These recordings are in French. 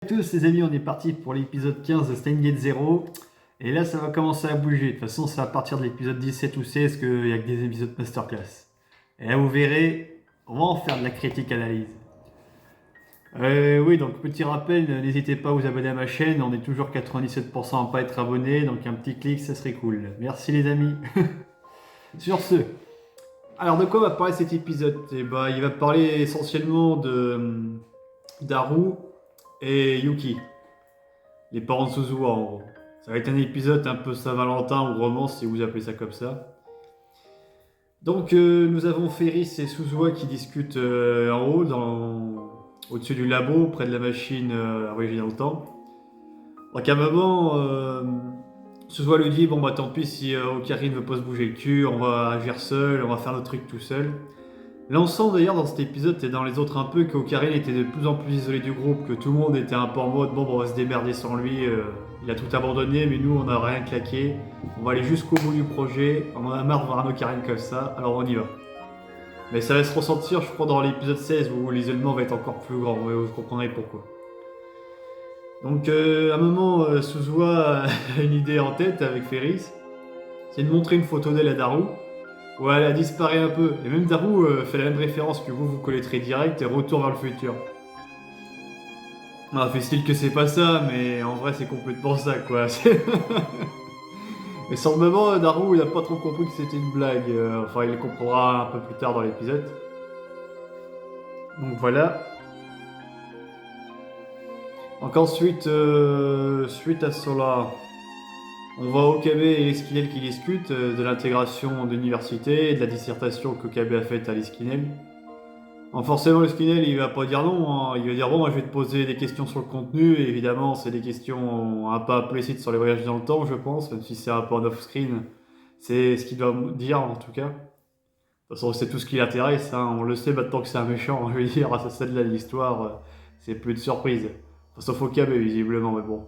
Tous les amis, on est parti pour l'épisode 15 de Steins Gate 0 et là ça va commencer à bouger. De toute façon c'est à partir de l'épisode 17 ou 16 qu'il n'y a que des épisodes masterclass. Et là vous verrez, on va en faire de la critique analyse. Oui, donc petit rappel, n'hésitez pas à vous abonner à ma chaîne, on est toujours 97% à pas être abonné, donc un petit clic ça serait cool. Merci les amis. Sur ce, alors de quoi va parler cet épisode? Il va parler essentiellement de d'Haru et Yuki, les parents de Suzuha en gros. Ça va être un épisode un peu Saint-Valentin ou romance si vous appelez ça comme ça. Donc nous avons Ferris et Suzuha qui discutent en haut, au-dessus du labo, près de la machine à voyager dans le temps. Donc à un moment, Suzuha lui dit bon bah tant pis si Ocarine ne veut pas se bouger le cul, on va agir seul, on va faire notre truc tout seul. Là on sent d'ailleurs dans cet épisode et dans les autres un peu qu'Ocarine était de plus en plus isolé du groupe, que tout le monde était un peu en mode bon bah, on va se démerder sans lui, il a tout abandonné mais nous on n'a rien claqué, on va aller jusqu'au bout du projet, on en a marre de voir un Ocarine comme ça, alors on y va. Mais ça va se ressentir je crois dans l'épisode 16 où l'isolement va être encore plus grand, vous comprendrez pourquoi. Donc à un moment Suzuha a une idée en tête avec Ferris, c'est de montrer une photo d'elle à Daru. Ouais, elle a disparu un peu. Et même Daru fait la même référence que vous connaîtrez direct et retour vers le futur. Ah, fait style que c'est pas ça, mais en vrai c'est complètement ça quoi. Mais sur le moment, Daru il a pas trop compris que c'était une blague. Enfin, il le comprendra un peu plus tard dans l'épisode. Donc voilà. Donc ensuite, suite à cela, on voit Okabe et l'Esquinel qui discutent de l'intégration d'université et de la dissertation qu'Okabe a faite à l'Esquinel. Forcément, l'Esquinel il va pas dire non, hein. Il va dire bon, moi je vais te poser des questions sur le contenu, et évidemment c'est des questions un peu implicites sur les voyages dans le temps, je pense, même si c'est un peu en off-screen, c'est ce qu'il doit dire en tout cas. De toute façon, c'est tout ce qui l'intéresse, hein. On le sait maintenant que c'est un méchant, je veux dire, à ce stade-là de l'histoire, c'est plus de surprise. Enfin, sauf Okabe visiblement, mais bon.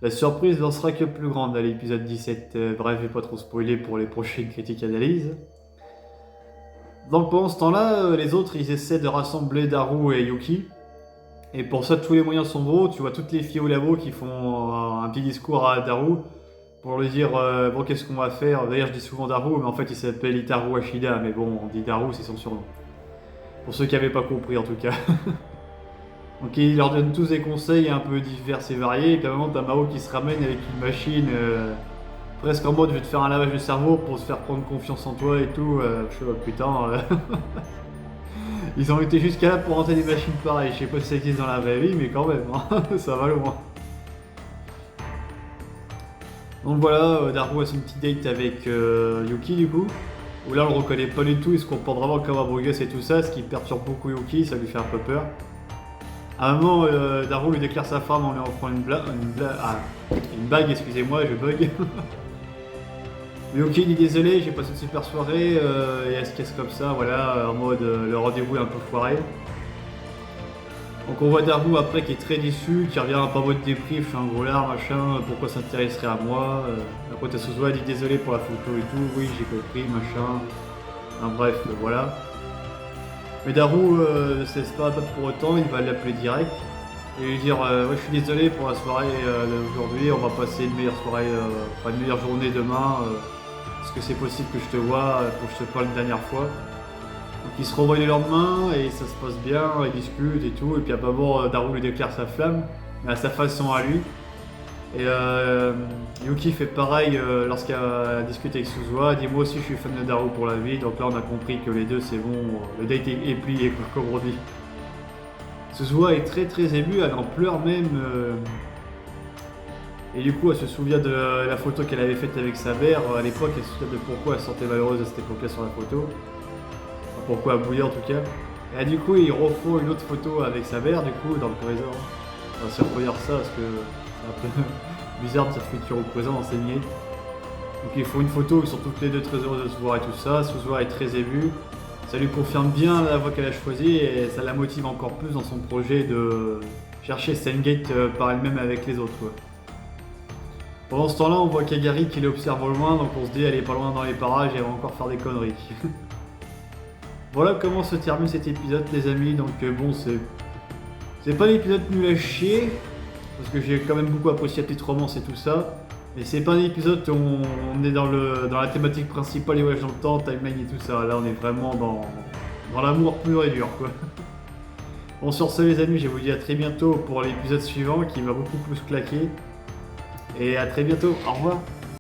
La surprise n'en sera que plus grande à l'épisode 17. Bref, je vais pas trop spoiler pour les prochaines critiques analyses. Donc pendant ce temps-là, les autres ils essaient de rassembler Daru et Yuki. Et pour ça, tous les moyens sont beaux. Tu vois toutes les filles au labo qui font un petit discours à Daru pour lui dire bon, qu'est-ce qu'on va faire. D'ailleurs, je dis souvent Daru, mais en fait il s'appelle Itaru Ashida. Mais bon, on dit Daru, c'est son surnom. Pour ceux qui n'avaient pas compris en tout cas. Donc il leur donne tous des conseils un peu divers et variés, et puis à un moment t'as Mao qui se ramène avec une machine presque en mode je vais te faire un lavage de cerveau pour se faire prendre confiance en toi et tout, je sais pas putain. Ils ont été jusqu'à là pour rentrer des machines pareilles, je sais pas si ça existe dans la vraie vie mais quand même, hein, ça va loin. Donc voilà, Daru a son petit date avec Yuki du coup, où là on le reconnaît pas du tout, il se comporte vraiment comme un beau gosse et tout ça, ce qui perturbe beaucoup Yuki, ça lui fait un peu peur. À un moment, Daru lui déclare sa femme en lui offrant une bague, excusez-moi, je bug. Mais ok, il dit désolé, j'ai passé une super soirée, et elle se casse comme ça, voilà, en mode le rendez-vous est un peu foiré. Donc on voit Daru après qui est très déçu, qui revient un peu en mode dépris, je suis un gros lard, machin, pourquoi s'intéresserait à moi. Après t'as Suzuha dit désolé pour la photo et tout, oui j'ai compris, machin. Enfin, bref, voilà. Mais Daru ne se laisse pas pour autant, il va l'appeler direct et lui dire ouais, je suis désolé pour la soirée d'aujourd'hui, on va passer une meilleure soirée, enfin une meilleure journée demain. Est-ce que c'est possible que je te vois pour que je te parle une dernière fois? Donc ils se revoient le lendemain et ça se passe bien, ils discutent et tout, et puis à moment Daru lui déclare sa flamme, mais à sa façon à lui. Et Yuki fait pareil lorsqu'elle discute avec Suzuha, elle dit moi aussi je suis fan de Daru pour la vie, donc là on a compris que les deux c'est bon, le date est plié comme on dit. Suzuha est très émue, elle en pleure même, et du coup elle se souvient de la photo qu'elle avait faite avec sa mère à l'époque, elle se souvient de pourquoi elle se sentait malheureuse à cette époque-là sur la photo, enfin, pourquoi elle bouillait en tout cas. Et du coup il refont une autre photo avec sa mère du coup dans le trésor. On va se reproduire ça parce que c'est un peu bizarre de dire futur au présent enseigné. Donc ils font une où ils sont toutes les deux très heureuses de se voir et tout ça. Suzuha est très émue. Ça lui confirme bien la voie qu'elle a choisie et ça la motive encore plus dans son projet de chercher Steins Gate par elle-même avec les autres. Quoi. Pendant ce temps-là, on voit Kagari qui l'observe au loin, donc on se dit elle est pas loin dans les parages et elle va encore faire des conneries. Voilà comment se termine cet épisode les amis, donc bon c'est C'est pas l'épisode nul à chier, parce que j'ai quand même beaucoup apprécié la petite romance et tout ça. Mais c'est pas un épisode où on est dans la thématique principale, les voyages dans le temps, timeline et tout ça. Là, on est vraiment dans l'amour pur et dur, quoi. Bon, sur ce, les amis, je vous dis à très bientôt pour l'épisode suivant qui va beaucoup plus claquer. Et à très bientôt. Au revoir.